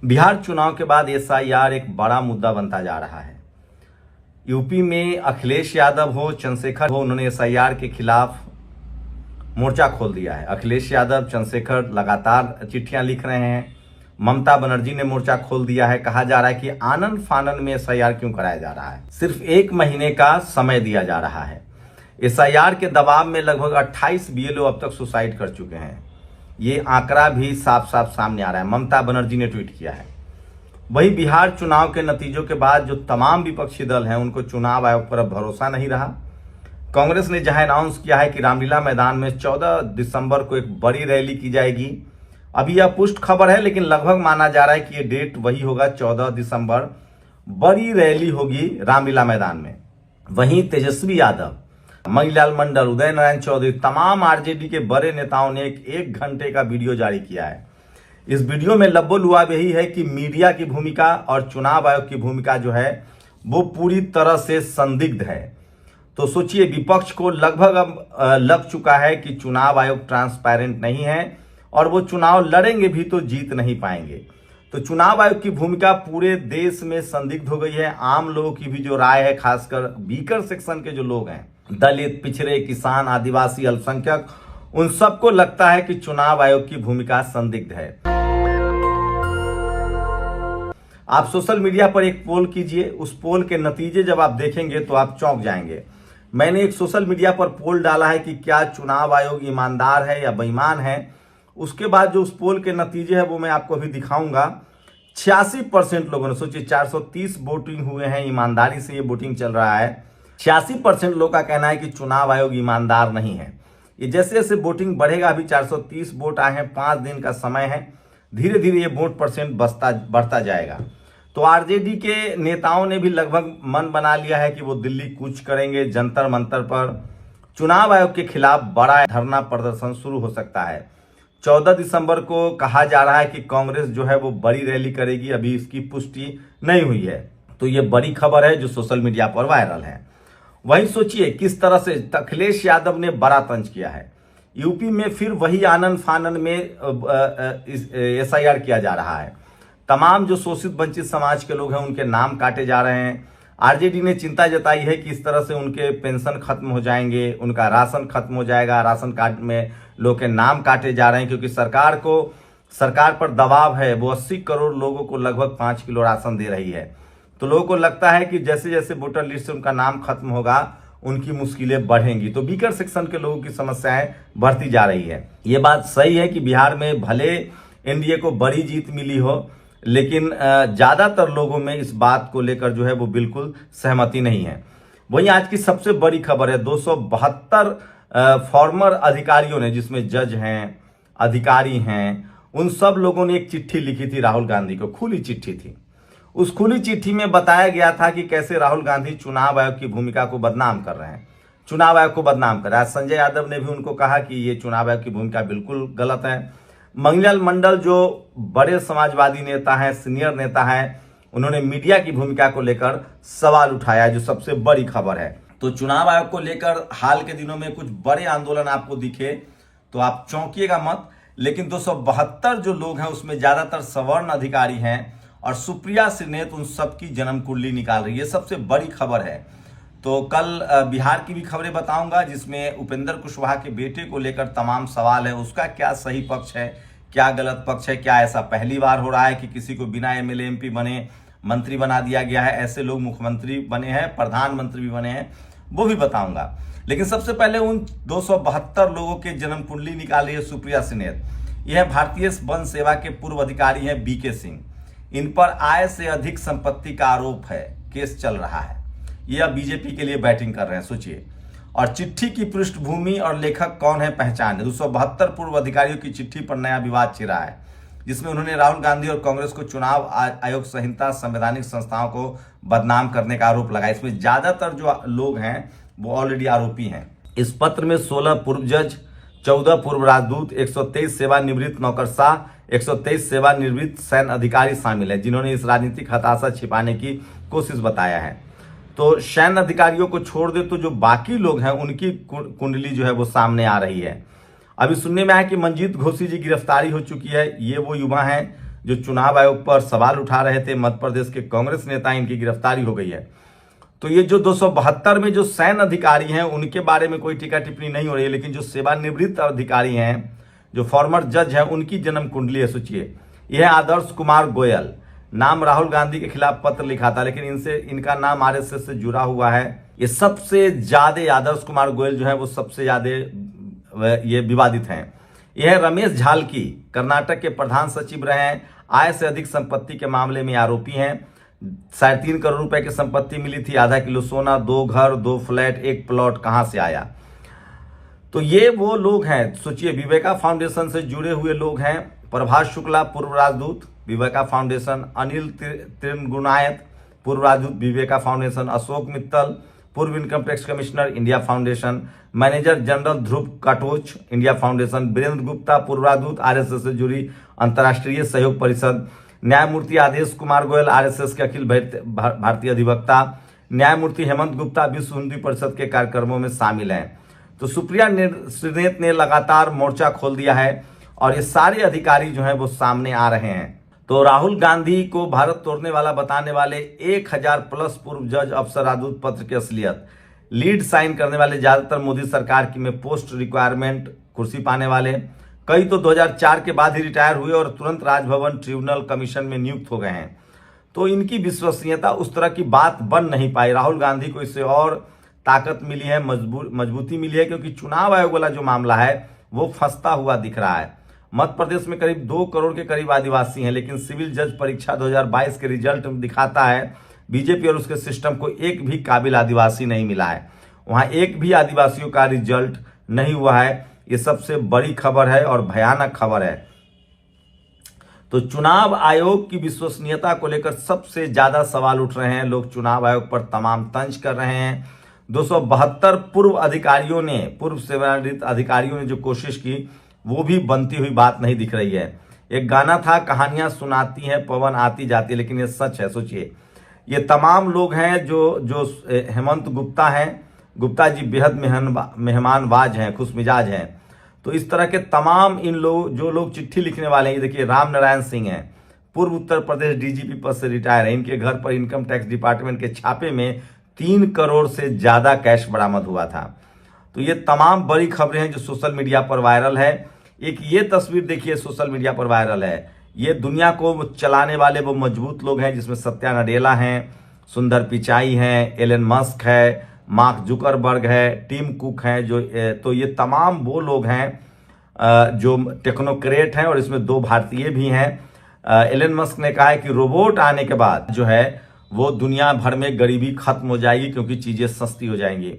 बिहार चुनाव के बाद एसआईआर एक बड़ा मुद्दा बनता जा रहा है। यूपी में अखिलेश यादव हो, चंद्रशेखर हो, उन्होंने एसआईआर के खिलाफ मोर्चा खोल दिया है। अखिलेश यादव, चंद्रशेखर लगातार चिट्ठियां लिख रहे हैं। ममता बनर्जी ने मोर्चा खोल दिया है। कहा जा रहा है कि आनन फानन में एसआईआर क्यों कराया जा रहा है। सिर्फ 1 महीने का समय दिया जा रहा है। एसआईआर के दबाव में लगभग 28 बीएलओ अब तक सुसाइड कर चुके हैं। ये आंकड़ा भी साफ साफ सामने आ रहा है। ममता बनर्जी ने ट्वीट किया है। वही बिहार चुनाव के नतीजों के बाद जो तमाम विपक्षी दल हैं उनको चुनाव आयोग पर अब भरोसा नहीं रहा। कांग्रेस ने जहां अनाउंस किया है कि रामलीला मैदान में 14 दिसंबर को एक बड़ी रैली की जाएगी। अभी यह पुष्ट खबर है, लेकिन लगभग माना जा रहा है कि यह डेट वही होगा, 14 दिसंबर बड़ी रैली होगी रामलीला मैदान में। वहीं तेजस्वी यादव, मणिलाल मंडल, उदय नारायण चौधरी, तमाम आरजेडी के बड़े नेताओं ने एक घंटे का वीडियो जारी किया है। इस वीडियो में लब्बो-लुआब यही है कि मीडिया की भूमिका और चुनाव आयोग की भूमिका जो है वो पूरी तरह से संदिग्ध है। तो सोचिए, विपक्ष को लगभग अब लग चुका है कि चुनाव आयोग ट्रांसपेरेंट नहीं है और वो चुनाव लड़ेंगे भी तो जीत नहीं पाएंगे। तो चुनाव आयोग की भूमिका पूरे देश में संदिग्ध हो गई है। आम लोगों की भी जो राय है, खासकर वीकर सेक्शन के जो लोग हैं, दलित, पिछड़े, किसान, आदिवासी, अल्पसंख्यक, उन सबको लगता है कि चुनाव आयोग की भूमिका संदिग्ध है। आप सोशल मीडिया पर एक पोल कीजिए, उस पोल के नतीजे जब आप देखेंगे तो आप चौंक जाएंगे। मैंने एक सोशल मीडिया पर पोल डाला है कि क्या चुनाव आयोग ईमानदार है या बेईमान है। उसके बाद जो उस पोल के नतीजे है वो मैं आपको अभी दिखाऊंगा। 86% लोगों ने, सोचिए 430 वोटिंग हुए हैं, ईमानदारी से ये वोटिंग चल रहा है। 86% लोगों का कहना है कि चुनाव आयोग ईमानदार नहीं है। ये जैसे जैसे वोटिंग बढ़ेगा, अभी 430 वोट आए हैं, 5 दिन का समय है, धीरे धीरे ये वोट परसेंट बढ़ता जाएगा। तो आरजेडी के नेताओं ने भी लगभग मन बना लिया है कि वो दिल्ली कूच करेंगे। जंतर मंतर पर चुनाव आयोग के खिलाफ बड़ा धरना प्रदर्शन शुरू हो सकता है। 14 दिसंबर को कहा जा रहा है कि कांग्रेस जो है वो बड़ी रैली करेगी। अभी इसकी पुष्टि नहीं हुई है। तो ये बड़ी खबर है जो सोशल मीडिया पर वायरल है। वहीं सोचिए किस तरह से अखिलेश यादव ने बड़ा तंज किया है। यूपी में फिर वही आनन फानन में एसआईआर किया जा रहा है। तमाम जो शोषित वंचित समाज के लोग हैं उनके नाम काटे जा रहे हैं। आरजेडी ने चिंता जताई है कि इस तरह से उनके पेंशन खत्म हो जाएंगे, उनका राशन खत्म हो जाएगा। राशन कार्ड में लोग के नाम काटे जा रहे हैं क्योंकि सरकार पर दबाव है। वो 80 करोड़ लोगों को लगभग 5 किलो राशन दे रही है। तो लोगों को लगता है कि जैसे जैसे वोटर लिस्ट से उनका नाम खत्म होगा उनकी मुश्किलें बढ़ेंगी। तो वीकर सेक्शन के लोगों की समस्याएं बढ़ती जा रही है। ये बात सही है कि बिहार में भले एनडीए को बड़ी जीत मिली हो, लेकिन ज्यादातर लोगों में इस बात को लेकर जो है वो बिल्कुल सहमति नहीं है। वहीं आज की सबसे बड़ी खबर है, 272 फॉर्मर अधिकारियों ने, जिसमें जज हैं, अधिकारी हैं, उन सब लोगों ने एक चिट्ठी लिखी थी राहुल गांधी को। खुली चिट्ठी थी। उस खुली चिट्ठी में बताया गया था कि कैसे राहुल गांधी चुनाव आयोग की भूमिका को बदनाम कर रहे हैं, चुनाव आयोग को बदनाम कर रहे हैं। संजय यादव ने भी उनको कहा कि ये चुनाव आयोग की भूमिका बिल्कुल गलत है। मणिलाल मंडल जो बड़े समाजवादी नेता हैं, सीनियर नेता हैं, उन्होंने मीडिया की भूमिका को लेकर सवाल उठाया, जो सबसे बड़ी खबर है। तो चुनाव आयोग को लेकर हाल के दिनों में कुछ बड़े आंदोलन आपको दिखे तो आप चौंकिएगा मत। लेकिन 272 जो लोग हैं उसमें ज्यादातर सवर्ण अधिकारी हैं और सुप्रिया श्रीनेत उन सबकी जन्म कुंडली निकाल रही है। सबसे बड़ी खबर है। तो कल बिहार की भी खबरें बताऊंगा, जिसमें उपेंद्र कुशवाहा के बेटे को लेकर तमाम सवाल है। उसका क्या सही पक्ष है, क्या गलत पक्ष है, क्या ऐसा पहली बार हो रहा है कि किसी को बिना एमएलए एमपी बने मंत्री बना दिया गया है। ऐसे लोग मुख्यमंत्री बने हैं, प्रधानमंत्री भी बने हैं, वो भी बताऊंगा। लेकिन सबसे पहले उन 272 लोगों के जन्म कुंडली निकाली है सुप्रिया श्रीनेत। यह भारतीय वन सेवा के पूर्व अधिकारी हैं बीके सिंह। इन पर आय से अधिक संपत्ति का आरोप है, केस चल रहा है। यह बीजेपी के लिए बैटिंग कर रहे हैं, सोचिए। और चिट्ठी की पृष्ठभूमि और लेखक कौन है, पहचान है। 272 पूर्व अधिकारियों की चिट्ठी पर नया विवाद छिड़ा है, जिसमें उन्होंने राहुल गांधी और कांग्रेस को चुनाव आयोग संहिता, संवैधानिक संस्थाओं को बदनाम करने का आरोप लगाया। इसमें ज्यादातर जो लोग हैं वो ऑलरेडी आरोपी हैं। इस पत्र में 16 पूर्व जज, 14 पूर्व राजदूत, 123 सेवानिवृत्त नौकरशाह, 123 सेवानिवृत्त सैन्य अधिकारी शामिल है, जिन्होंने इस राजनीतिक हताशा छिपाने की कोशिश बताया है। तो सैन्य अधिकारियों को छोड़ दे तो जो बाकी लोग हैं उनकी कुंडली जो है वो सामने आ रही है। अभी सुनने में आया कि मंजीत घोषी जी गिरफ्तारी हो चुकी है। ये वो युवा हैं जो चुनाव आयोग पर सवाल उठा रहे थे, मध्य प्रदेश के कांग्रेस नेता, इनकी गिरफ्तारी हो गई है। तो ये जो 272 में जो सैन्य अधिकारी हैं उनके बारे में कोई टीका टिप्पणी नहीं हो रही है, लेकिन जो सेवानिवृत्त अधिकारी हैं, जो फॉर्मर जज हैं, उनकी जन्म कुंडली है। सोचिए, यह आदर्श कुमार गोयल, नाम राहुल गांधी के खिलाफ पत्र लिखा था, लेकिन इनका नाम आरएसएस से जुड़ा हुआ है। ये सबसे ज्यादा, आदर्श कुमार गोयल जो है वो सबसे ज्यादा ये विवादित हैं। यह रमेश झालकी, कर्नाटक के प्रधान सचिव रहे हैं, आय से अधिक संपत्ति के मामले में आरोपी हैं। 3.5 करोड़ रुपए की संपत्ति मिली थी, आधा किलो सोना, 2 घर, 2 फ्लैट, 1 प्लॉट कहां से आया? तो ये वो लोग हैं। सोचिए, विवेका फाउंडेशन से जुड़े हुए लोग हैं। प्रभाष शुक्ला, पूर्व राजदूत, विवेका फाउंडेशन। अनिल त्रिगुणायत, पूर्व राजदूत, विवेका फाउंडेशन। अशोक मित्तल, पूर्व income tax commissioner, India foundation. Manager general Dhruv Katoch, India foundation. Virendra Gupta, पूर्व राजदूत, आरएसएस से जुड़ी अंतर्राष्ट्रीय सहयोग परिषद। न्यायमूर्ति आदेश कुमार गोयल, आरएसएस के अखिल भारतीय अधिवक्ता। न्यायमूर्ति हेमंत गुप्ता विश्व हिंदू परिषद के कार्यक्रमों में शामिल हैं। तो सुप्रिया श्रीनेत ने लगातार मोर्चा खोल दिया है और ये सारे अधिकारी जो हैं वो सामने आ रहे हैं। तो राहुल गांधी को भारत तोड़ने वाला बताने वाले 1000 प्लस पूर्व जज अफसर राजदूत पत्र की असलियत, लीड साइन करने वाले ज्यादातर मोदी सरकार की में पोस्ट रिक्वायरमेंट कुर्सी पाने वाले, कई तो 2004 के बाद ही रिटायर हुए और तुरंत राजभवन ट्रिब्यूनल कमीशन में नियुक्त हो गए हैं। तो इनकी विश्वसनीयता उस तरह की बात बन नहीं पाई। राहुल गांधी को इससे और ताकत मिली है, मजबूती मिली है, क्योंकि चुनाव आयोग वाला जो मामला है वो फंसता हुआ दिख रहा है। मध्य प्रदेश में करीब 2 करोड़ के करीब आदिवासी हैं, लेकिन सिविल जज परीक्षा 2022 के रिजल्ट दिखाता है बीजेपी और उसके सिस्टम को एक भी काबिल आदिवासी नहीं मिला है। वहां एक भी आदिवासियों का रिजल्ट नहीं हुआ है। ये सबसे बड़ी खबर है और भयानक खबर है। तो चुनाव आयोग की विश्वसनीयता को लेकर सबसे ज्यादा सवाल उठ रहे हैं। लोग चुनाव आयोग पर तमाम तंज कर रहे हैं। 272 पूर्व सेवानिवृत्त अधिकारियों ने जो कोशिश की वो भी बनती हुई बात नहीं दिख रही है। एक गाना था, कहानियां सुनाती हैं पवन आती जाती, लेकिन ये सच है। सोचिए, ये तमाम लोग हैं जो हेमंत गुप्ता हैं। गुप्ता जी बेहद मेहमानबाज हैं, खुशमिजाज हैं। तो इस तरह के तमाम इन लोग जो लोग चिट्ठी लिखने वाले हैं, ये देखिए राम नारायण सिंह हैं, पूर्व उत्तर प्रदेश डीजीपी पद से रिटायर है। इनके घर पर इनकम टैक्स डिपार्टमेंट के छापे में 3 करोड़ से ज्यादा कैश बरामद हुआ था। तो ये तमाम बड़ी खबरें हैं जो सोशल मीडिया पर वायरल है। एक ये तस्वीर देखिए सोशल मीडिया पर वायरल है। ये दुनिया को चलाने वाले वो मजबूत लोग हैं, जिसमें सत्या नडेला हैं, सुंदर पिचाई हैं, एलन मस्क है, मार्क जुकरबर्ग है, टिम कुक हैं, तो ये तमाम वो लोग हैं जो टेक्नोक्रेट हैं और इसमें 2 भारतीय भी हैं। एलन मस्क ने कहा है कि रोबोट आने के बाद जो है वो दुनिया भर में गरीबी खत्म हो जाएगी, क्योंकि चीजें सस्ती हो जाएंगी।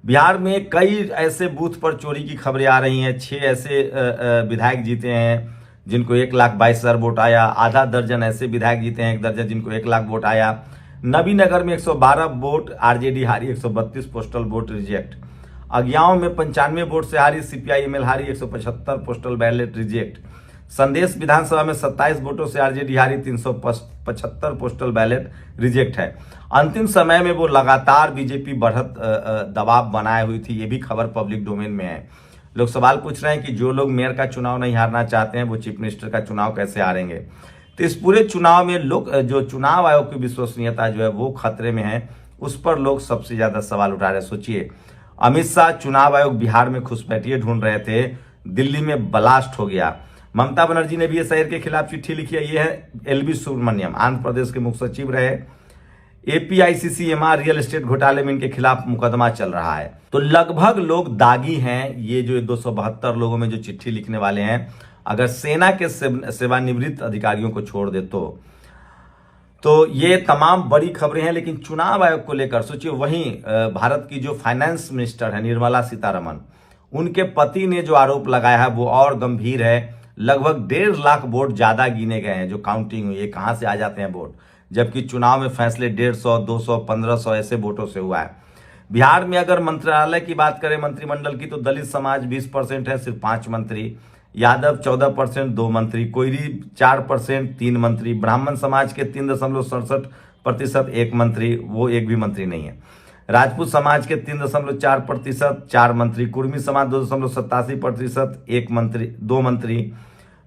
बिहार में कई ऐसे बूथ पर चोरी की खबरें आ रही हैं। 6 ऐसे विधायक जीते हैं जिनको 1,22,000 वोट आया। आधा दर्जन ऐसे विधायक जीते हैं, 1 दर्जन, जिनको 1 लाख वोट आया। नबीनगर में 112 वोट आरजेडी हारी, 132 पोस्टल वोट रिजेक्ट। अगियाओं में 95 वोट से हारी सीपीआई-एमएल हारी, 175 पोस्टल बैलेट रिजेक्ट। संदेश विधानसभा में 27 वोटों से आरजेडी हारी, 375 पोस्टल बैलेट रिजेक्ट है। अंतिम समय में वो लगातार बीजेपी बढ़त दबाव बनाए हुई थी। ये भी खबर पब्लिक डोमेन में है। लोग सवाल पूछ रहे हैं कि जो लोग मेयर का चुनाव नहीं हारना चाहते हैं वो चीफ मिनिस्टर का चुनाव कैसे हारेंगे। तो इस पूरे चुनाव में लोग जो चुनाव आयोग की विश्वसनीयता जो है वो खतरे में है, उस पर लोग सबसे ज्यादा सवाल उठा रहे हैं। सोचिए, अमित शाह चुनाव आयोग बिहार में घुसपैठिए ढूंढ रहे थे, दिल्ली में ब्लास्ट हो गया। ममता बनर्जी ने भी ये शहर के खिलाफ चिट्ठी लिखी है। ये है एलवी सुब्रमण्यम, आंध्र प्रदेश के मुख्य सचिव रहे। एपीआईसीसीएमआर रियल एस्टेट घोटाले में इनके खिलाफ मुकदमा चल रहा है। तो लगभग लोग दागी हैं। ये जो 272 लोगों में जो चिट्ठी लिखने वाले हैं, अगर सेना के सेवानिवृत्त अधिकारियों को छोड़ दे तो ये तमाम बड़ी खबरें हैं। लेकिन चुनाव आयोग को लेकर सोचिए, वहीं भारत की जो फाइनेंस मिनिस्टर है निर्मला सीतारमण, उनके पति ने जो आरोप लगाया है वो और गंभीर है। लगभग 1.5 लाख वोट ज्यादा गिने गए हैं जो काउंटिंग हुई है। कहां से आ जाते हैं वोट, जबकि चुनाव में फैसले 150, 200, 1500 ऐसे वोटों से हुआ है। बिहार में अगर मंत्रालय की बात करें, मंत्रिमंडल की, तो दलित समाज 20% है, सिर्फ 5 मंत्री। यादव 14%, 2 मंत्री। कोयरी 4%, 3 मंत्री। ब्राह्मण समाज के 3.67%, 1 मंत्री, वो एक भी मंत्री नहीं है। राजपूत समाज के 3.4%, 4 मंत्री। कुर्मी समाज 2.87%, 1 मंत्री, 2 मंत्री।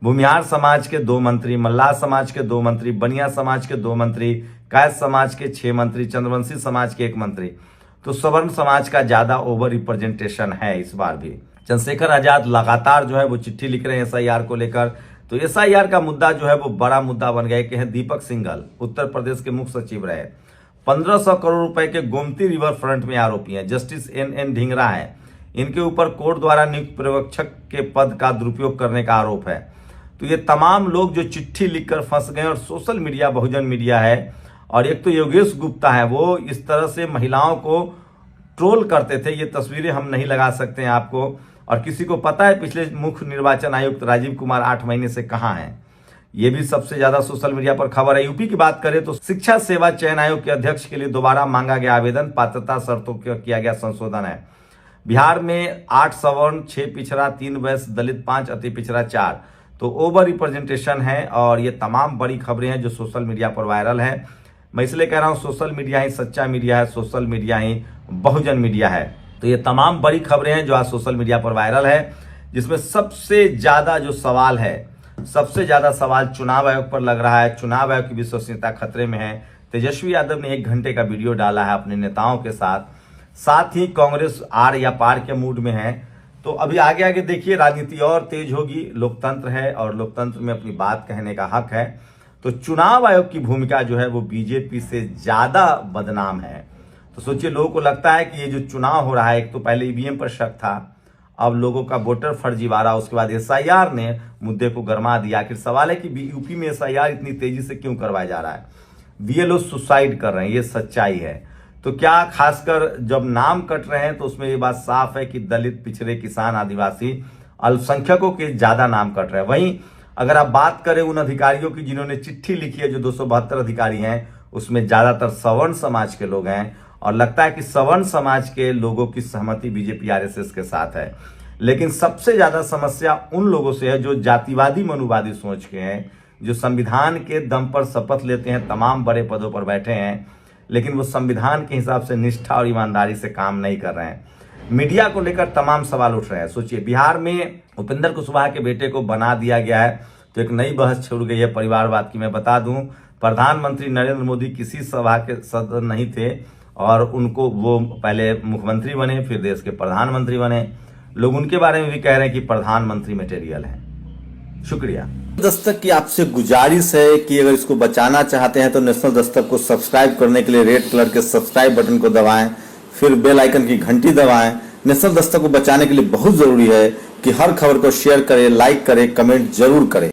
भूमिहार समाज के 2 मंत्री, मल्लाह समाज के 2 मंत्री, बनिया समाज के 2 मंत्री, कैथ समाज के 6 मंत्री, चंद्रवंशी समाज के 1 मंत्री। तो सवर्ण समाज का ज्यादा ओवर रिप्रेजेंटेशन है इस बार भी। चंद्रशेखर आजाद लगातार जो है वो चिट्ठी लिख रहे हैं एसआईआर को लेकर। तो एसआईआर का मुद्दा जो है वो बड़ा मुद्दा बन गया कि है दीपक सिंघल उत्तर प्रदेश के मुख्य सचिव रहे, 1500 करोड़ रुपए के गोमती रिवर फ्रंट में आरोपी हैं। जस्टिस एन ढींगरा है, इनके ऊपर कोर्ट द्वारा नियुक्त पर्यवेक्षक के पद का दुरुपयोग करने का आरोप है। तो ये तमाम लोग जो चिट्ठी लिखकर फंस गए और सोशल मीडिया बहुजन मीडिया है, और एक तो योगेश गुप्ता है, वो इस तरह से महिलाओं को ट्रोल करते थे। ये तस्वीरें हम नहीं लगा सकते हैं आपको, और किसी को पता है पिछले मुख्य निर्वाचन आयुक्त राजीव कुमार 8 महीने से कहां हैं? ये भी सबसे ज्यादा सोशल मीडिया पर खबर है। यूपी की बात करें तो शिक्षा सेवा चयन आयोग के अध्यक्ष के लिए दोबारा मांगा गया आवेदन, पात्रता शर्तों का किया गया संशोधन है। बिहार में 8 सवर्ण, 6 पिछड़ा, 3 वैश्य, दलित 5, अति पिछड़ा 4। तो ओवर रिप्रेजेंटेशन है, और ये तमाम बड़ी खबरें हैं जो सोशल मीडिया पर वायरल है। मैं इसलिए कह रहा हूं सोशल मीडिया ही सच्चा मीडिया है, सोशल मीडिया ही बहुजन मीडिया है। तो ये तमाम बड़ी खबरें हैं जो आज सोशल मीडिया पर वायरल है, जिसमें सबसे ज्यादा जो सवाल है, सबसे ज्यादा सवाल चुनाव आयोग पर लग रहा है। चुनाव आयोग की विश्वसनीयता खतरे में है। तेजस्वी यादव ने 1 घंटे का वीडियो डाला है अपने नेताओं के साथ ही कांग्रेस आर या पार के मूड में है। तो अभी आगे आगे देखिए, राजनीति और तेज होगी। लोकतंत्र है और लोकतंत्र में अपनी बात कहने का हक है। तो चुनाव आयोग की भूमिका जो है वो बीजेपी से ज्यादा बदनाम है। तो सोचिए, लोगों को लगता है कि ये जो चुनाव हो रहा है, एक तो पहले ईवीएम पर शक था, अब लोगों का वोटर फर्जीवाड़ा, उसके बाद एसआईआर ने मुद्दे को गरमा दिया। आखिर सवाल है कि यूपी में एसआईआर इतनी तेजी से क्यों करवाया जा रहा है? बीएलओ सुसाइड कर रहे हैं, ये सच्चाई है। तो क्या खासकर जब नाम कट रहे हैं तो उसमें ये बात साफ है कि दलित, पिछड़े, किसान, आदिवासी, अल्पसंख्यकों के ज्यादा नाम कट रहे हैं। वहीं अगर आप बात करें उन अधिकारियों की जिन्होंने चिट्ठी लिखी है, जो 272 अधिकारी हैं, उसमें ज्यादातर सवर्ण समाज के लोग हैं, और लगता है कि सवर्ण समाज के लोगों की सहमति बीजेपी आरएसएस के साथ है। लेकिन सबसे ज्यादा समस्या उन लोगों से है जो जातिवादी मनुवादी सोच के हैं, जो संविधान के दम पर शपथ लेते हैं, तमाम बड़े पदों पर बैठे हैं, लेकिन वो संविधान के हिसाब से निष्ठा और ईमानदारी से काम नहीं कर रहे हैं। मीडिया को लेकर तमाम सवाल उठ रहे हैं। सोचिए, बिहार में उपेंद्र कुशवाहा के बेटे को बना दिया गया है, तो एक नई बहस छिड़ गई है परिवारवाद की। मैं बता दूं, प्रधानमंत्री नरेंद्र मोदी किसी सभा के सदस्य नहीं थे, और उनको वो पहले मुख्यमंत्री बने, फिर देश के प्रधानमंत्री बने। लोग उनके बारे में भी कह रहे हैं कि प्रधानमंत्री मटेरियल है। शुक्रिया। दस्तक की आपसे गुजारिश है कि अगर इसको बचाना चाहते हैं तो नेशनल दस्तक को सब्सक्राइब करने के लिए रेड कलर के सब्सक्राइब बटन को दबाएं, फिर बेल आइकन की घंटी दबाएं। नेशनल दस्तक को बचाने के लिए बहुत जरूरी है कि हर खबर को शेयर करें, लाइक करें, कमेंट जरूर करें।